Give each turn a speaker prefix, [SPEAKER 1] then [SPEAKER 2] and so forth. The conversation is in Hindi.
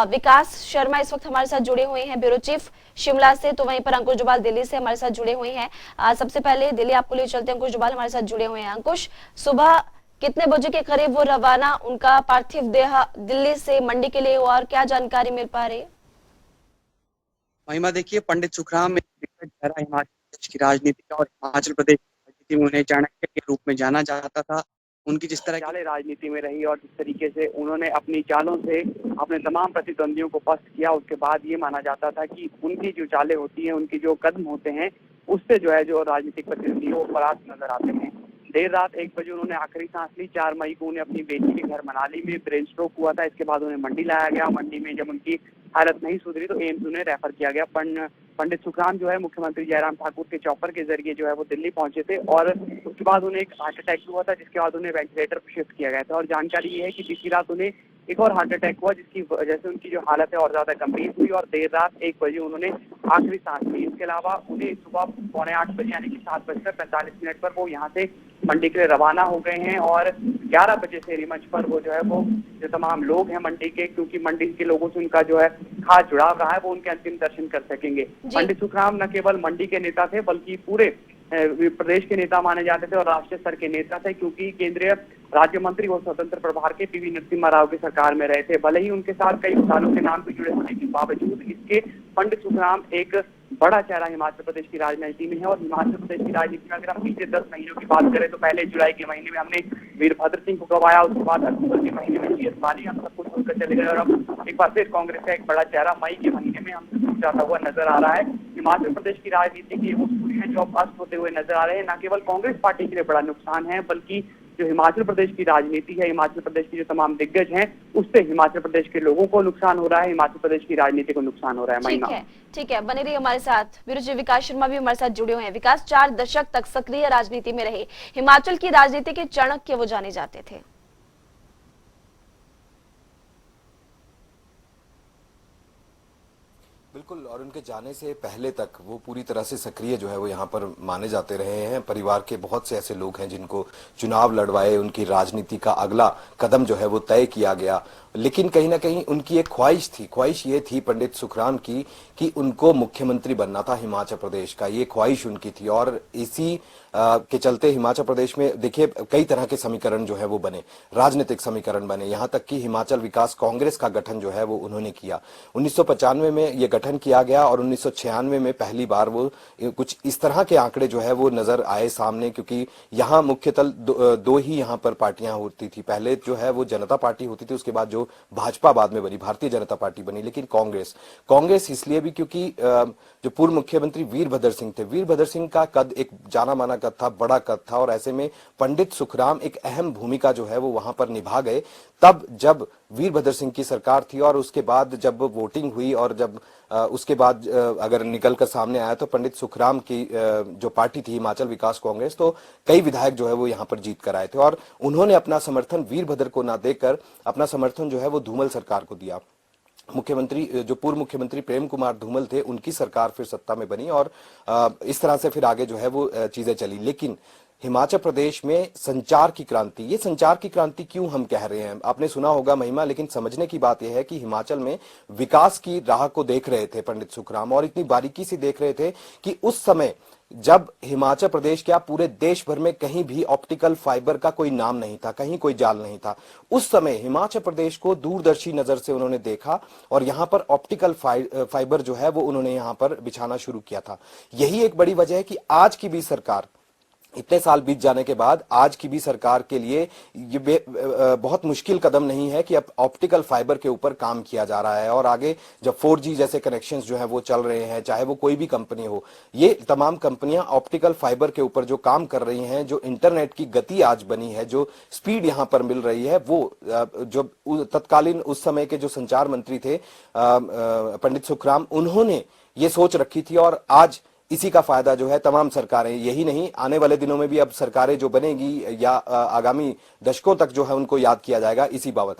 [SPEAKER 1] विकास शर्मा इस वक्त हमारे साथ जुड़े हुए हैं ब्यूरो चीफ शिमला से, तो वहीं पर अंकुश डोभाल दिल्ली से हमारे साथ जुड़े हुए हैं। सबसे पहले दिल्ली आपको ले चलते हैं, अंकुश डोभाल हमारे साथ जुड़े हुए हैं। अंकुश, सुबह कितने बजे के करीब वो रवाना उनका पार्थिव देह दिल्ली से मंडी के लिए, और क्या जानकारी मिल पा रही है?
[SPEAKER 2] महिमा, देखिए, पंडित सुखराम एक दिग्गज चेहरा हिमाचल प्रदेश की राजनीति और हिमाचल प्रदेश की राजनीति में उन्हें चाणक्य के रूप में जाना जाता था। उनकी जिस तरह चालें राजनीति में रही और जिस तरीके से उन्होंने अपनी चालों से अपने तमाम प्रतिद्वंदियों को पस्त किया, उसके बाद ये माना जाता था कि उनकी जो चालें होती हैं, उनकी जो कदम होते हैं, उससे जो है जो राजनीतिक प्रतिद्वंदी वो परास्त नजर आते हैं। देर रात 1 बजे उन्होंने आखिरी सांस ली। 4 मई को उन्हें अपनी बेटी के घर मनाली में ब्रेन स्ट्रोक हुआ था। इसके बाद उन्हें मंडी लाया गया। मंडी में जब उनकी हालत नहीं सुधरी तो एम्स उन्हें रेफर किया गया। पंडित सुखराम जो है मुख्यमंत्री जयराम ठाकुर के चॉपर के जरिए जो है वो दिल्ली पहुंचे थे और उसके बाद उन्हें एक हार्ट अटैक हुआ था, जिसके बाद उन्हें वेंटिलेटर पर शिफ्ट किया गया था। और जानकारी ये है कि बीती रात उन्हें एक और हार्ट अटैक हुआ, जिसकी वजह से उनकी जो हालत है और ज्यादा गंभीर हुई और देर रात 1 बजे उन्होंने आखिरी सांस ली। इसके अलावा उन्हें सुबह 7:45 बजे यानी कि 7:45 पर वो यहाँ से मंडी के लिए रवाना हो गए हैं और 11 बजे से रिमंच पर वो जो है वो जो तमाम लोग हैं मंडी के, क्योंकि मंडी के लोगों से उनका जो है खास जुड़ाव रहा है, वो उनके अंतिम दर्शन कर सकेंगे। पंडित सुखराम न केवल मंडी के नेता थे बल्कि पूरे प्रदेश के नेता माने जाते थे और राष्ट्रीय स्तर के नेता थे, क्योंकि केंद्रीय राज्य मंत्री और स्वतंत्र प्रभार के पीवी नरसिम्हा राव की सरकार में रहे थे। भले ही उनके साथ कई सालों के नाम भी जुड़े होने के बावजूद इसके पंडित सुखराम एक बड़ा चेहरा हिमाचल प्रदेश की राजनीति में है। और हिमाचल प्रदेश की राजनीति में अगर हम पिछले 10 महीनों की बात करें तो पहले जुलाई के महीने में हमने वीरभद्र सिंह को गवाया, उसके बाद अक्टूबर के महीने में जीएस बाली, हम सब कुछ सुनकर चले गए और अब एक बार फिर कांग्रेस का एक बड़ा चेहरा मई के महीने में हमसे जाता हुआ नजर आ रहा है। हिमाचल प्रदेश की राजनीति की वो सूर्य है जो अब अस्त होते हुए नजर आ रहे हैं। न केवल कांग्रेस पार्टी के लिए बड़ा नुकसान है बल्कि जो हिमाचल प्रदेश की राजनीति है, हिमाचल प्रदेश की जो तमाम दिग्गज हैं, उससे हिमाचल प्रदेश के लोगों को नुकसान हो रहा है, हिमाचल प्रदेश की राजनीति को नुकसान हो रहा है। महिमा,
[SPEAKER 1] ठीक है, बने रहिए हमारे साथ। ब्यूरो चीफ विकास शर्मा भी हमारे साथ जुड़े हुए हैं। विकास, 4 दशक तक सक्रिय राजनीति में रहे, हिमाचल की राजनीति के चाणक्य वो जाने जाते थे।
[SPEAKER 3] बिल्कुल, और उनके जाने से पहले तक वो पूरी तरह से सक्रिय जो है वो यहाँ पर माने जाते रहे हैं। परिवार के बहुत से ऐसे लोग हैं जिनको चुनाव लड़वाए, उनकी राजनीति का अगला कदम जो है वो तय किया गया। लेकिन कहीं ना कहीं उनकी एक ख्वाहिश ये थी पंडित सुखराम की कि उनको मुख्यमंत्री बनना था हिमाचल प्रदेश का। ये ख्वाहिश उनकी थी और इसी के चलते हिमाचल प्रदेश में देखिए कई तरह के समीकरण जो है वो बने, राजनीतिक समीकरण बने, यहाँ तक कि हिमाचल विकास कांग्रेस का गठन जो है वो उन्होंने किया। 1995 में ये गठन किया गया और 1996 में पहली बार वो कुछ इस तरह के आंकड़े जो है वो नजर आए सामने, क्योंकि यहाँ मुख्यतः दो ही यहाँ पर पार्टियां होती थी। पहले जो है वो जनता पार्टी होती थी, उसके बाद जो भाजपा बाद में बनी, भारतीय जनता पार्टी बनी। लेकिन कांग्रेस इसलिए भी क्योंकि जो पूर्व मुख्यमंत्री वीरभद्र सिंह थे, वीरभद्र सिंह का कद एक जाना माना कद था, बड़ा कद था, और ऐसे में पंडित सुखराम एक अहम भूमिका जो है वो वहां पर निभा गए। तब जब वीरभद्र सिंह की सरकार थी और उसके बाद जब वोटिंग हुई और जब उसके बाद अगर निकल कर सामने आया तो पंडित सुखराम की जो पार्टी थी हिमाचल विकास कांग्रेस, तो कई विधायक जो है वो यहाँ पर जीत कर आए थे और उन्होंने अपना समर्थन वीरभद्र को ना देकर अपना समर्थन जो है वो धूमल सरकार को दिया। मुख्यमंत्री जो पूर्व मुख्यमंत्री प्रेम कुमार धूमल थे, उनकी सरकार फिर सत्ता में बनी और इस तरह से फिर आगे जो है वो चीजें चली। लेकिन हिमाचल प्रदेश में संचार की क्रांति, ये संचार की क्रांति क्यों हम कह रहे हैं, आपने सुना होगा महिमा, लेकिन समझने की बात यह है कि हिमाचल में विकास की राह को देख रहे थे पंडित सुखराम और इतनी बारीकी से देख रहे थे कि उस समय जब हिमाचल प्रदेश क्या पूरे देश भर में कहीं भी ऑप्टिकल फाइबर का कोई नाम नहीं था, कहीं कोई जाल नहीं था, उस समय हिमाचल प्रदेश को दूरदर्शी नजर से उन्होंने देखा और यहां पर ऑप्टिकल फाइबर जो है वो उन्होंने यहां पर बिछाना शुरू किया था। यही एक बड़ी वजह है कि आज की भी सरकार, इतने साल बीत जाने के बाद आज की भी सरकार के लिए ये बहुत मुश्किल कदम नहीं है कि अब ऑप्टिकल फाइबर के ऊपर काम किया जा रहा है और आगे जब 4G जैसे कनेक्शंस जो है वो चल रहे हैं, चाहे वो कोई भी कंपनी हो, ये तमाम कंपनियां ऑप्टिकल फाइबर के ऊपर जो काम कर रही हैं, जो इंटरनेट की गति आज बनी है, जो स्पीड यहां पर मिल रही है, वो जो तत्कालीन उस समय के जो संचार मंत्री थे पंडित सुखराम, उन्होंने ये सोच रखी थी और आज इसी का फायदा जो है तमाम सरकारें, यही नहीं आने वाले दिनों में भी अब सरकारें जो बनेगी या आगामी दशकों तक जो है उनको याद किया जाएगा इसी बाबत।